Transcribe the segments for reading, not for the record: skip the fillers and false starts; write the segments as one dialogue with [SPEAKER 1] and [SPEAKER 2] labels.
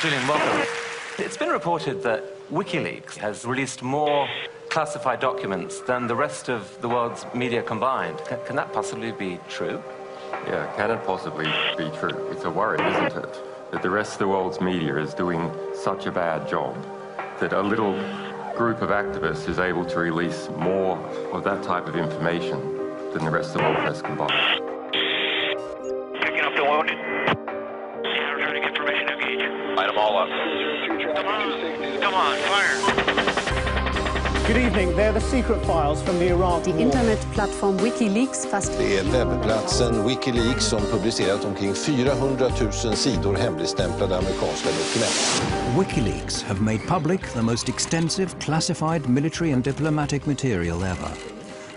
[SPEAKER 1] Julian, welcome. It's been reported that WikiLeaks has released more classified documents than the rest of the world's media combined. Can that possibly be true?
[SPEAKER 2] Yeah, can it possibly be true? It's a worry, isn't it? That the rest of the world's media is doing such a bad job that a little group of activists is able to release more of that type of information than the rest of the world press combined.
[SPEAKER 3] Picking up the wounded. Yeah, returning information, engage. Light them all up. Come on, fire.
[SPEAKER 4] Good evening. They're the secret files from the Iraq
[SPEAKER 5] Die
[SPEAKER 4] war.
[SPEAKER 5] Internetplattform WikiLeaks fast.
[SPEAKER 6] Det är webbplatsen WikiLeaks som publicerat omkring 400 000 sidor hemligstämplade amerikanska dokument.
[SPEAKER 7] WikiLeaks have made public the most extensive classified military and diplomatic material ever.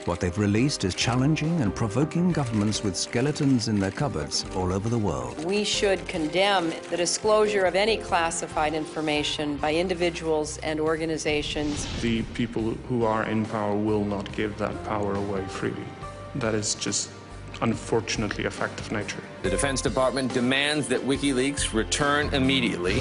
[SPEAKER 7] What they've released is challenging and provoking governments with skeletons in their cupboards all over the world.
[SPEAKER 8] We should condemn the disclosure of any classified information by individuals and organizations.
[SPEAKER 9] The people who are in power will not give that power away freely. That is just, unfortunately, a fact of nature.
[SPEAKER 10] The Defense Department demands that WikiLeaks return immediately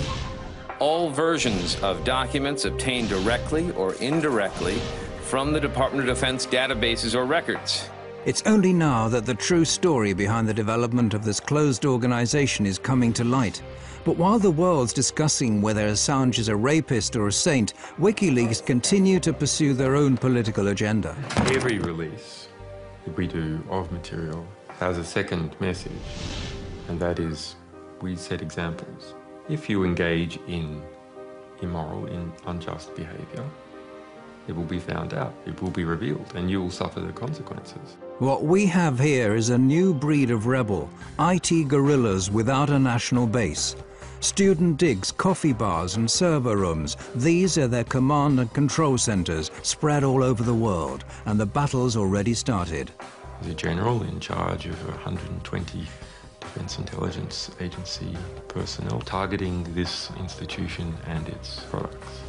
[SPEAKER 10] all versions of documents obtained directly or indirectly from the Department of Defense databases or records.
[SPEAKER 7] It's only now that the true story behind the development of this closed organization is coming to light. But while the world's discussing whether Assange is a rapist or a saint, WikiLeaks continue to pursue their own political agenda.
[SPEAKER 2] Every release that we do of material has a second message, and that is we set examples. If you engage in immoral, unjust behavior, it will be found out, it will be revealed, and you will suffer the consequences.
[SPEAKER 7] What we have here is a new breed of rebel, IT guerrillas without a national base. Student digs, coffee bars and server rooms, these are their command and control centers spread all over the world, and the battle's already started.
[SPEAKER 2] The general in charge of 120 Defense Intelligence Agency personnel targeting this institution and its products.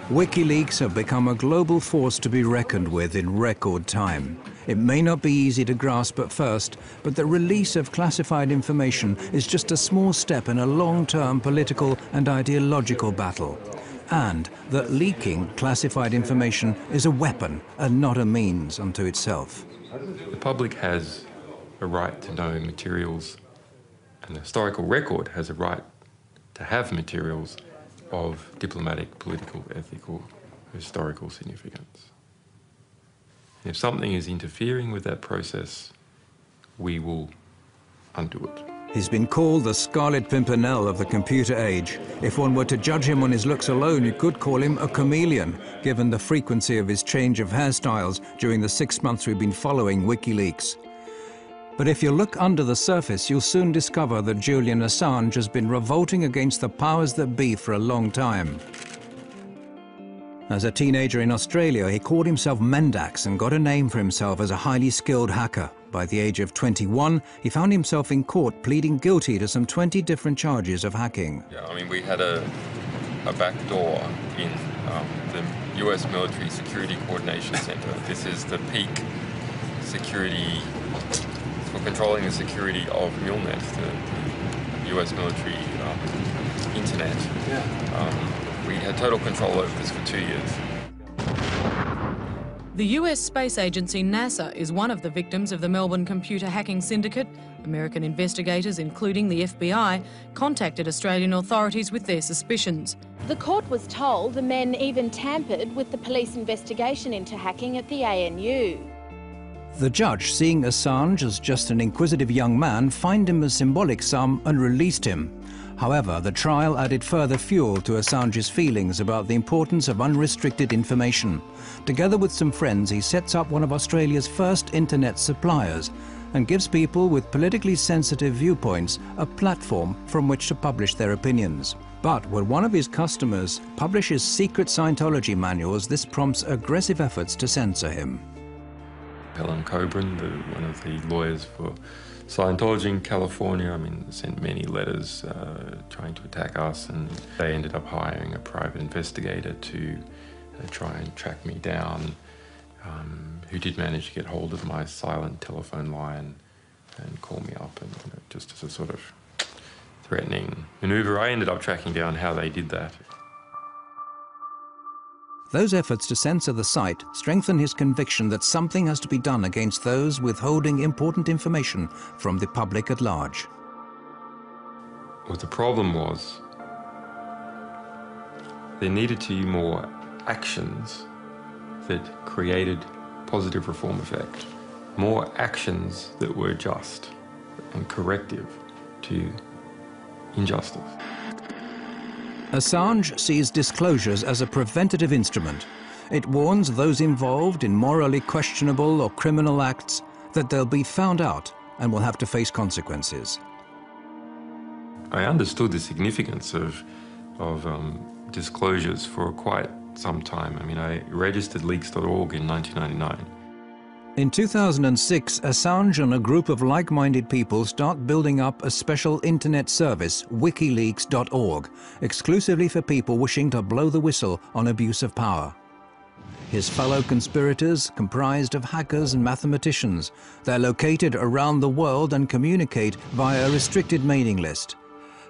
[SPEAKER 7] WikiLeaks have become a global force to be reckoned with in record time. It may not be easy to grasp at first, but the release of classified information is just a small step in a long-term political and ideological battle. And that leaking classified information is a weapon and not a means unto itself.
[SPEAKER 2] The public has a right to know materials, and the historical record has a right to have materials of diplomatic, political, ethical, historical significance. If something is interfering with that process, we will undo it.
[SPEAKER 7] He's been called the Scarlet Pimpernel of the computer age. If one were to judge him on his looks alone, you could call him a chameleon, given the frequency of his change of hairstyles during the 6 months we've been following WikiLeaks. But if you look under the surface, you'll soon discover that Julian Assange has been revolting against the powers that be for a long time. As a teenager in Australia, he called himself Mendax and got a name for himself as a highly skilled hacker. By the age of 21, he found himself in court pleading guilty to some 20 different charges of hacking.
[SPEAKER 2] Yeah, I mean, we had a back door in the US Military Security Coordination Center. This is the peak security for controlling the security of MILNET, the US military internet. We had total control over this for 2 years.
[SPEAKER 11] The US space agency NASA is one of the victims of the Melbourne computer hacking syndicate. American investigators, including the FBI, contacted Australian authorities with their suspicions.
[SPEAKER 12] The court was told the men even tampered with the police investigation into hacking at the ANU.
[SPEAKER 7] The judge, seeing Assange as just an inquisitive young man, fined him a symbolic sum and released him. However, the trial added further fuel to Assange's feelings about the importance of unrestricted information. Together with some friends, he sets up one of Australia's first internet suppliers and gives people with politically sensitive viewpoints a platform from which to publish their opinions. But when one of his customers publishes secret Scientology manuals, this prompts aggressive efforts to censor him.
[SPEAKER 2] Helen Coburn, one of the lawyers for Scientology in California, sent many letters trying to attack us, and they ended up hiring a private investigator to try and track me down, who did manage to get hold of my silent telephone line and call me up, and just as a sort of threatening maneuver. I ended up tracking down how they did that.
[SPEAKER 7] Those efforts to censor the site strengthen his conviction that something has to be done against those withholding important information from the public at large.
[SPEAKER 2] What the problem was, there needed to be more actions that created positive reform effect. More actions that were just and corrective to injustice.
[SPEAKER 7] Assange sees disclosures as a preventative instrument. It warns those involved in morally questionable or criminal acts that they'll be found out and will have to face consequences.
[SPEAKER 2] I understood the significance of disclosures for quite some time. I mean, I registered leaks.org in 1999.
[SPEAKER 7] In 2006, Assange and a group of like-minded people start building up a special internet service, WikiLeaks.org, exclusively for people wishing to blow the whistle on abuse of power. His fellow conspirators comprised of hackers and mathematicians. They're located around the world and communicate via a restricted mailing list.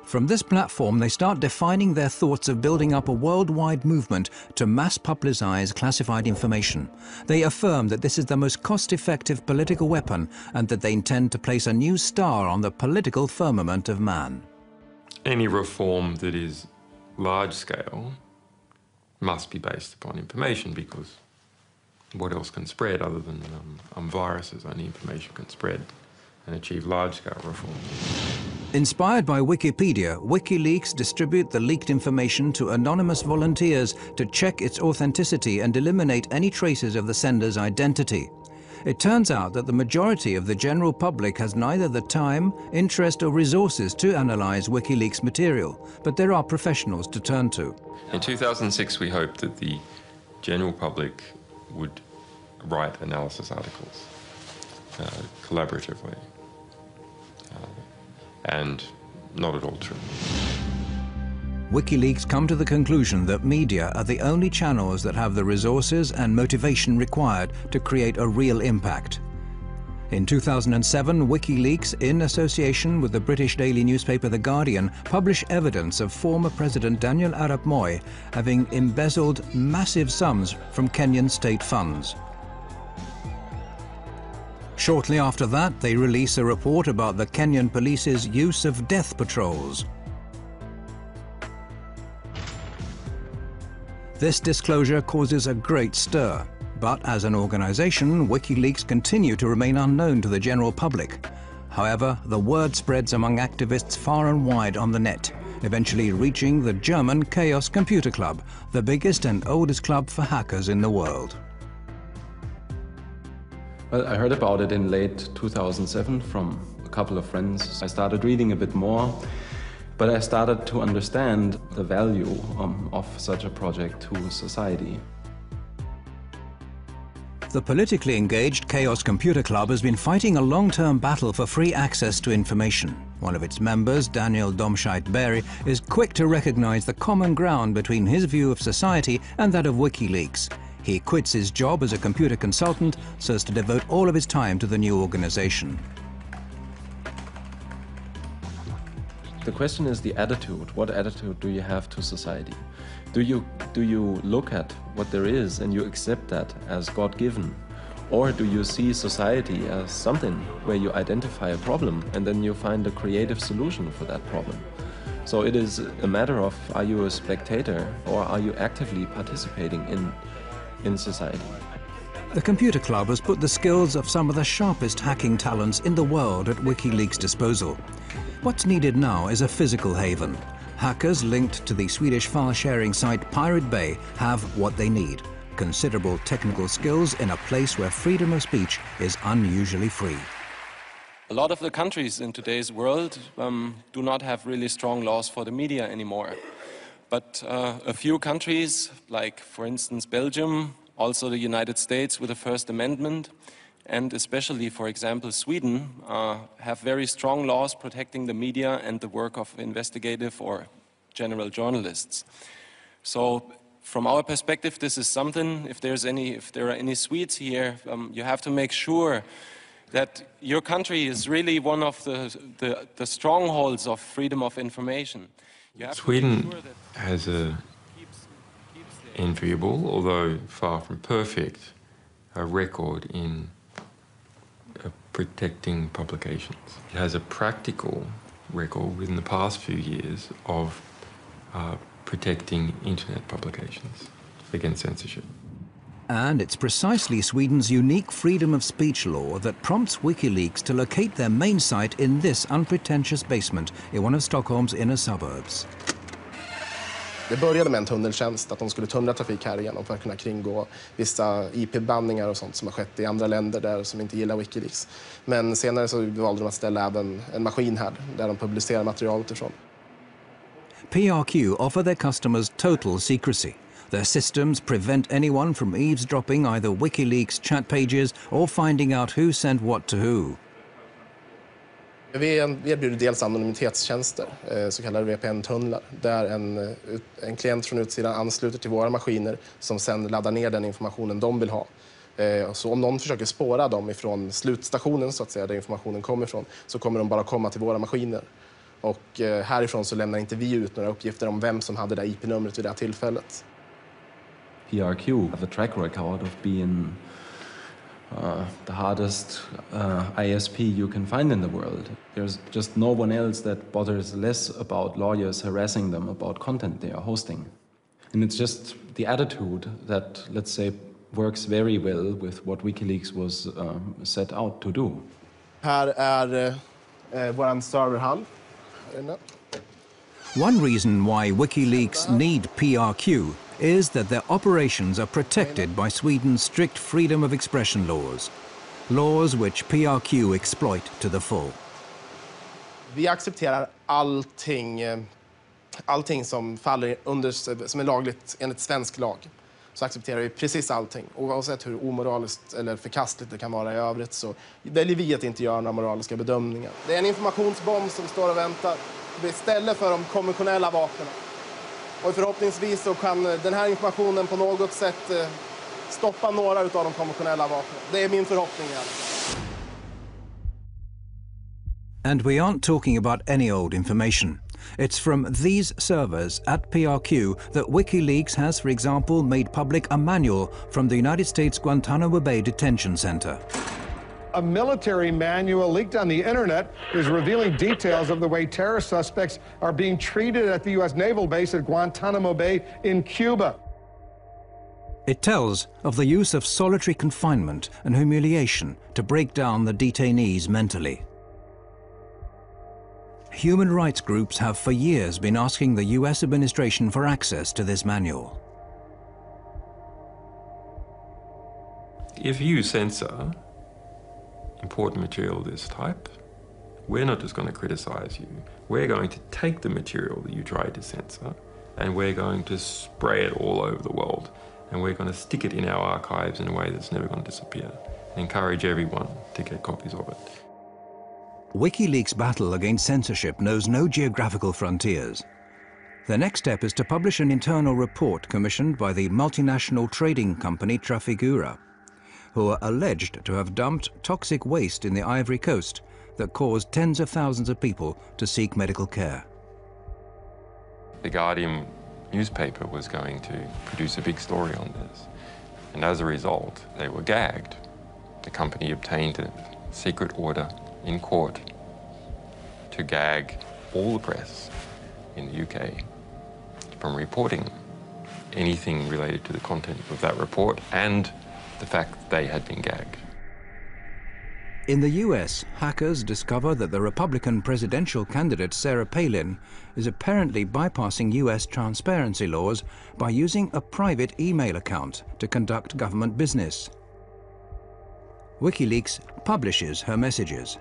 [SPEAKER 7] From this platform, they start defining their thoughts of building up a worldwide movement to mass publicize classified information. They affirm that this is the most cost-effective political weapon and that they intend to place a new star on the political firmament of man.
[SPEAKER 2] Any reform that is large-scale must be based upon information, because what else can spread other than viruses? Only information can spread and achieve large-scale reform.
[SPEAKER 7] Inspired by Wikipedia, WikiLeaks distribute the leaked information to anonymous volunteers to check its authenticity and eliminate any traces of the sender's identity. It turns out that the majority of the general public has neither the time, interest or resources to analyze WikiLeaks material, but there are professionals to turn to.
[SPEAKER 2] In 2006, we hoped that the general public would write analysis articles collaboratively. And not at all true.
[SPEAKER 7] WikiLeaks come to the conclusion that media are the only channels that have the resources and motivation required to create a real impact. In 2007, WikiLeaks, in association with the British daily newspaper The Guardian, published evidence of former President Daniel Arap Moi having embezzled massive sums from Kenyan state funds. Shortly after that, they release a report about the Kenyan police's use of death patrols. This disclosure causes a great stir, but as an organization, WikiLeaks continue to remain unknown to the general public. However, the word spreads among activists far and wide on the net, eventually reaching the German Chaos Computer Club, the biggest and oldest club for hackers in the world.
[SPEAKER 13] Well, I heard about it in late 2007 from a couple of friends. I started reading a bit more, but I started to understand the value of such a project to society.
[SPEAKER 7] The politically engaged Chaos Computer Club has been fighting a long-term battle for free access to information. One of its members, Daniel Domscheit-Berry, is quick to recognize the common ground between his view of society and that of WikiLeaks. He quits his job as a computer consultant so as to devote all of his time to the new organization.
[SPEAKER 13] The question is the attitude. What attitude do you have to society? Do you look at what there is and you accept that as God-given? Or do you see society as something where you identify a problem and then you find a creative solution for that problem? So it is a matter of, are you a spectator or are you actively participating in society?
[SPEAKER 7] The Computer Club has put the skills of some of the sharpest hacking talents in the world at WikiLeaks' disposal. What's needed now is a physical haven. Hackers linked to the Swedish file-sharing site Pirate Bay have what they need: considerable technical skills in a place where freedom of speech is unusually free.
[SPEAKER 13] A lot of the countries in today's world do not have really strong laws for the media anymore. But a few countries, like for instance Belgium, also the United States with the First Amendment, and especially, for example, Sweden, have very strong laws protecting the media and the work of investigative or general journalists. So
[SPEAKER 14] from our perspective, this is something. If there are any Swedes here, you have to make sure that your country is really one of the strongholds of freedom of information.
[SPEAKER 2] Sweden has a enviable, although far from perfect, record in protecting publications. It has a practical record within the past few years of protecting internet publications against censorship.
[SPEAKER 7] And it's precisely Sweden's unique freedom of speech law that prompts WikiLeaks to locate their main site in this unpretentious basement in one of Stockholm's inner suburbs.
[SPEAKER 15] Det började med en tunneltjänst, att de skulle tunnla trafik här igenom för att kunna kringgå vissa IP-bandningar och sånt som har skett i andra länder där som inte gillar WikiLeaks. Men senare så valde de att ställa även en maskin här där de publicerar materialet ifrån.
[SPEAKER 7] PRQ offer their customers total secrecy. Their systems prevent anyone from eavesdropping either WikiLeaks chat pages or finding out who sent what to who.
[SPEAKER 15] Vi erbjuder dels anonymitetstjänster, så kallade VPN-tunnlar, där en klient från utsidan ansluter till våra maskiner som sedan laddar ner den informationen de vill ha. Så om någon försöker spåra dem ifrån slutstationen, så att säga, där informationen kommer ifrån, så kommer de bara komma till våra maskiner. Och härifrån så lämnar inte vi ut några uppgifter om vem som hade det IP-numret vid det här tillfället.
[SPEAKER 13] PRQ have a track record of being the hardest ISP you can find in the world. There's just no one else that bothers less about lawyers harassing them about content they are hosting. And it's just the attitude that, let's say, works very well with what WikiLeaks was set out to do.
[SPEAKER 15] Här är våran serverhall.
[SPEAKER 7] One reason why WikiLeaks need PRQ is that their operations are protected by Sweden's strict freedom of expression laws, laws which PRQ exploit to the full.
[SPEAKER 15] Vi accepterar allting som faller under, som är lagligt enligt svensk lag. Så accepterar vi precis allting, oavsett hur omoraliskt eller förkastligt det kan vara i övrigt, så väljer vi att inte göra några moraliska bedömningar. Det är en informationsbomb som står och väntar istället för de konventionella vapnen. Och förhoppningsvis så kan den här informationen på något sätt stoppa några av de konventionella vapnen. Det är min förhoppning.
[SPEAKER 7] And we aren't talking about any old information. It's from these servers at PRQ that WikiLeaks has, for example, made public a manual from the United States Guantanamo Bay Detention Center.
[SPEAKER 16] A military manual leaked on the internet is revealing details of the way terror suspects are being treated at the U.S. naval base at Guantanamo Bay in Cuba.
[SPEAKER 7] It tells of the use of solitary confinement and humiliation to break down the detainees mentally. Human rights groups have for years been asking the US administration for access to this manual.
[SPEAKER 2] If you censor important material of this type, we're not just going to criticize you. We're going to take the material that you tried to censor and we're going to spray it all over the world. And we're going to stick it in our archives in a way that's never going to disappear. And encourage everyone to get copies of it.
[SPEAKER 7] WikiLeaks' battle against censorship knows no geographical frontiers. The next step is to publish an internal report commissioned by the multinational trading company Trafigura, who are alleged to have dumped toxic waste in the Ivory Coast that caused tens of thousands of people to seek medical care.
[SPEAKER 2] The Guardian newspaper was going to produce a big story on this, and as a result, they were gagged. The company obtained a secret order in court to gag all the press in the UK from reporting anything related to the content of that report and the fact that they had been gagged.
[SPEAKER 7] In the US, hackers discover that the Republican presidential candidate Sarah Palin is apparently bypassing US transparency laws by using a private email account to conduct government business. WikiLeaks publishes her messages.